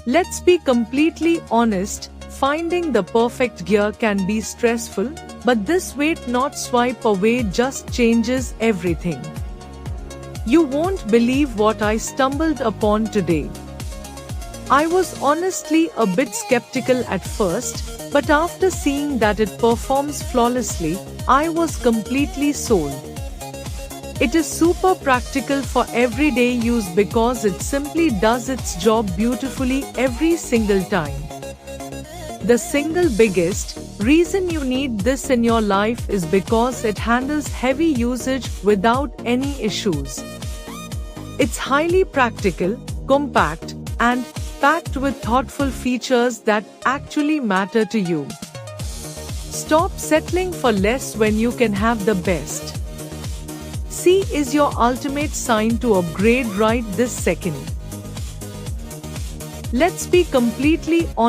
Let's be completely honest, finding the perfect gear can be stressful, but this wait not swipe away just changes everything. You won't believe what I stumbled upon today. I was honestly a bit skeptical at first, but after seeing that it performs flawlessly, I was completely sold. It is super practical for everyday use because it simply does its job beautifully every single time. The single biggest reason you need this in your life is because it handles heavy usage without any issues. It's highly practical, compact, and packed with thoughtful features that actually matter to you. Stop settling for less when you can have the best. C is your ultimate sign to upgrade right this second. Let's be completely honest.